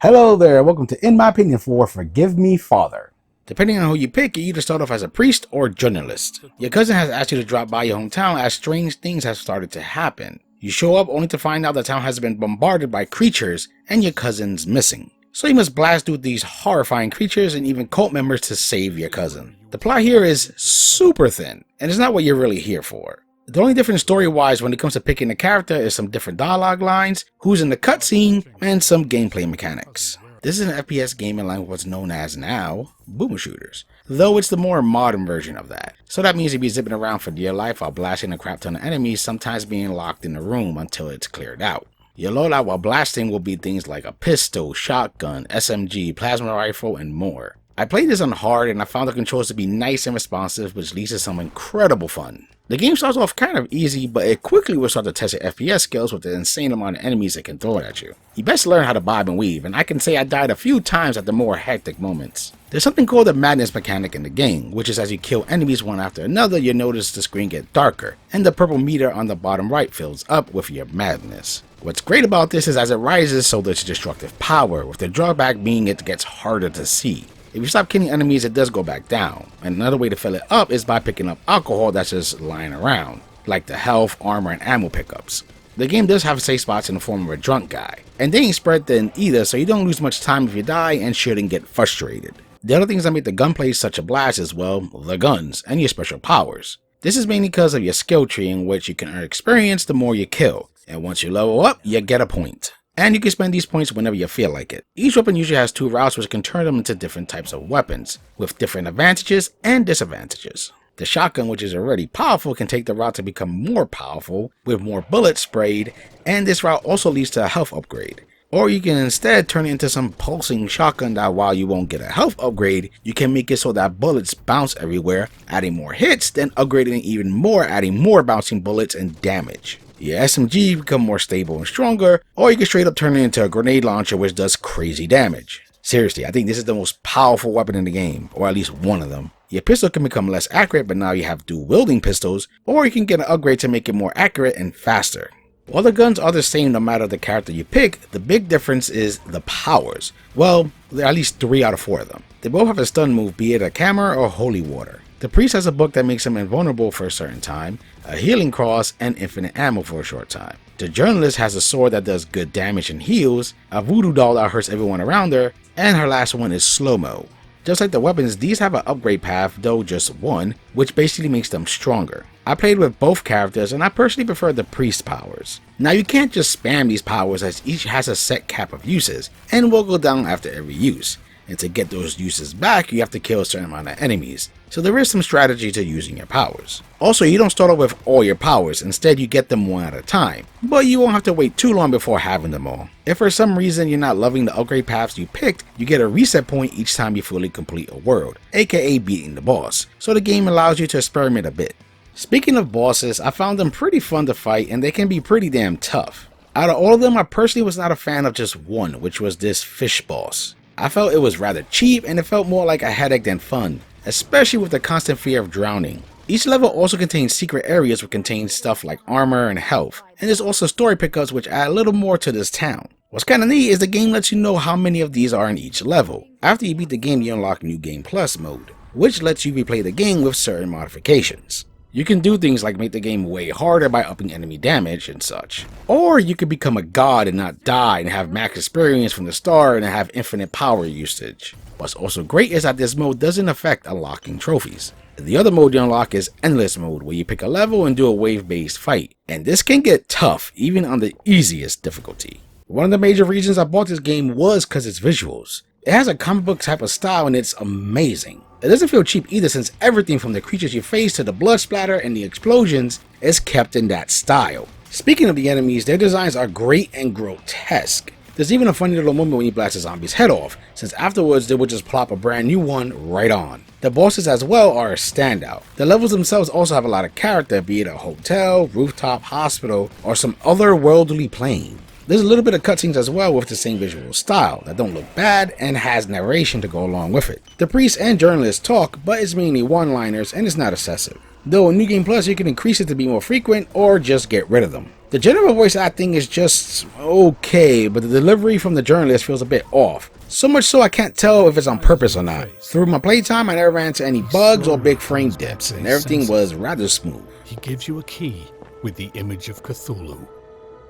Hello there, welcome to In My Opinion for Forgive Me Father. Depending on who you pick, you either start off as a priest or journalist. Your cousin has asked you to drop by your hometown as strange things have started to happen. You show up only to find out the town has been bombarded by creatures and your cousin's missing. So you must blast through these horrifying creatures and even cult members to save your cousin. The plot here is super thin, and it's not what you're really here for. The only difference story-wise when it comes to picking a character is some different dialogue lines, who's in the cutscene, and some gameplay mechanics. This is an FPS game in line with what's known as now boomer shooters, though it's the more modern version of that. So that means you'll be zipping around for dear life while blasting a crap ton of enemies, sometimes being locked in a room until it's cleared out. Your loadout while blasting will be things like a pistol, shotgun, SMG, plasma rifle, and more. I played this on hard and I found the controls to be nice and responsive, which leads to some incredible fun. The game starts off kind of easy, but it quickly will start to test your FPS skills with the insane amount of enemies it can throw at you. You best learn how to bob and weave, and I can say I died a few times at the more hectic moments. There's something called the madness mechanic in the game, which is as you kill enemies one after another, you notice the screen get darker, and the purple meter on the bottom right fills up with your madness. What's great about this is as it rises, so there's destructive power, with the drawback being it gets harder to see. If you stop killing enemies, it does go back down. And another way to fill it up is by picking up alcohol that's just lying around, like the health, armor, and ammo pickups. The game does have safe spots in the form of a drunk guy, and they ain't spread thin either, so you don't lose much time if you die and shouldn't get frustrated. The other things that make the gunplay such a blast is, well, the guns and your special powers. This is mainly because of your skill tree in which you can earn experience the more you kill, and once you level up, you get a point. And you can spend these points whenever you feel like it. Each weapon usually has two routes which can turn them into different types of weapons, with different advantages and disadvantages. The shotgun, which is already powerful, can take the route to become more powerful, with more bullets sprayed, and this route also leads to a health upgrade. Or you can instead turn it into some pulsing shotgun that while you won't get a health upgrade, you can make it so that bullets bounce everywhere, adding more hits, then upgrading it even more, adding more bouncing bullets and damage. Your SMG become more stable and stronger, or you can straight up turn it into a grenade launcher which does crazy damage. Seriously, I think this is the most powerful weapon in the game, or at least one of them. Your pistol can become less accurate, but now you have dual wielding pistols, or you can get an upgrade to make it more accurate and faster. While the guns are the same no matter the character you pick, the big difference is the powers. Well, there are at least 3 out of 4 of them. They both have a stun move, be it a camera or holy water. The priest has a book that makes him invulnerable for a certain time, a healing cross, and infinite ammo for a short time. The journalist has a sword that does good damage and heals, a voodoo doll that hurts everyone around her, and her last one is slow-mo. Just like the weapons, these have an upgrade path, though just one, which basically makes them stronger. I played with both characters and I personally prefer the priest powers. Now you can't just spam these powers as each has a set cap of uses, and will go down after every use. And to get those uses back, you have to kill a certain amount of enemies. So there is some strategy to using your powers. Also, you don't start off with all your powers, instead you get them one at a time. But you won't have to wait too long before having them all. If for some reason you're not loving the upgrade paths you picked, you get a reset point each time you fully complete a world, aka beating the boss. So the game allows you to experiment a bit. Speaking of bosses, I found them pretty fun to fight and they can be pretty damn tough. Out of all of them, I personally was not a fan of just one, which was this fish boss. I felt it was rather cheap and it felt more like a headache than fun, especially with the constant fear of drowning. Each level also contains secret areas which contain stuff like armor and health, and there's also story pickups which add a little more to this town. What's kinda neat is the game lets you know how many of these are in each level. After you beat the game, you unlock New Game Plus mode, which lets you replay the game with certain modifications. You can do things like make the game way harder by upping enemy damage and such. Or you could become a god and not die and have max experience from the start and have infinite power usage. What's also great is that this mode doesn't affect unlocking trophies. The other mode you unlock is Endless mode, where you pick a level and do a wave-based fight. And this can get tough even on the easiest difficulty. One of the major reasons I bought this game was because its visuals. It has a comic book type of style and it's amazing. It doesn't feel cheap either since everything from the creatures you face to the blood splatter and the explosions is kept in that style. Speaking of the enemies, their designs are great and grotesque. There's even a funny little moment when you blast a zombie's head off, since afterwards they will just plop a brand new one right on. The bosses as well are a standout. The levels themselves also have a lot of character, be it a hotel, rooftop, hospital, or some otherworldly plane. There's a little bit of cutscenes as well with the same visual style that don't look bad and has narration to go along with it. The priest and journalists talk, but it's mainly one-liners and it's not excessive. Though in New Game Plus you can increase it to be more frequent or just get rid of them. The general voice acting is just okay, but the delivery from the journalist feels a bit off. So much so I can't tell if it's on purpose or not. Through my playtime, I never ran into any bugs or big frame dips, and everything was rather smooth. He gives you a key with the image of Cthulhu.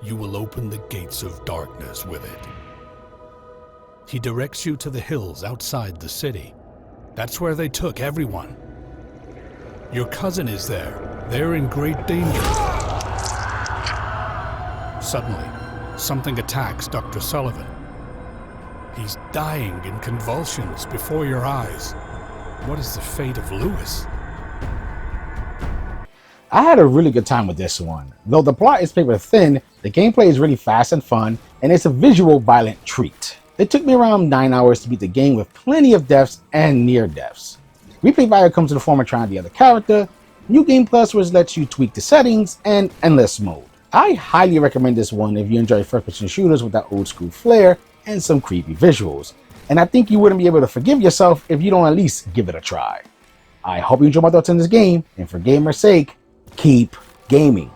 You will open the gates of darkness with it. He directs you to the hills outside the city. That's where they took everyone. Your cousin is there. They're in great danger. Suddenly, something attacks Dr. Sullivan. He's dying in convulsions before your eyes. What is the fate of Lewis? I had a really good time with this one. Though the plot is paper thin, the gameplay is really fast and fun, and it's a visual violent treat. It took me around 9 hours to beat the game with plenty of deaths and near deaths. Replay value comes in the form of trying the other character, New Game Plus which lets you tweak the settings, and Endless Mode. I highly recommend this one if you enjoy first-person shooters with that old school flair and some creepy visuals. And I think you wouldn't be able to forgive yourself if you don't at least give it a try. I hope you enjoy my thoughts on this game, and for gamer's sake, keep gaming.